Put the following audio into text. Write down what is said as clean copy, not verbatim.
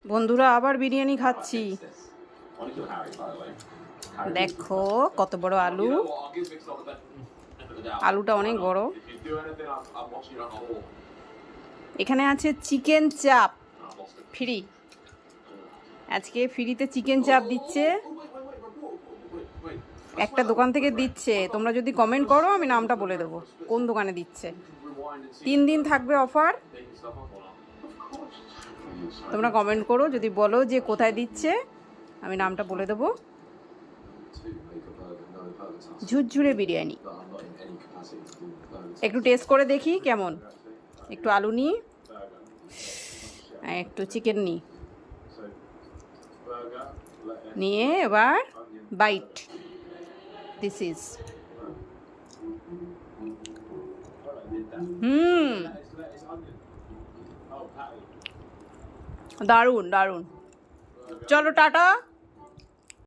বন্ধুরা আবার বিরিয়ানি খাচ্ছি। দেখো কত বড় আলু, আলুটা অনেক বড়। এখানে আছে চিকেন চাপ ফ্রি। আজকে ফ্রিতে চিকেন চাপ দিচ্ছে, একটা দোকান থেকে দিচ্ছে। তোমরা যদি কমেন্ট করো আমি নামটা বলে দেবো কোন দোকানে দিচ্ছে। 3 দিন থাকবে অফার। তোমরা কমেন্ট করো, যদি বলো যে কোথায় দিচ্ছে আমি নামটা বলে দেবো। ঝুরঝুরে বিরিয়ানি, একটু টেস্ট করে দেখি কেমন। একটু আলু নিই, একটু চিকেন নিয়ে এবার বাইট। দিস ইজ দারুণ দারুণ। চলো টাটা।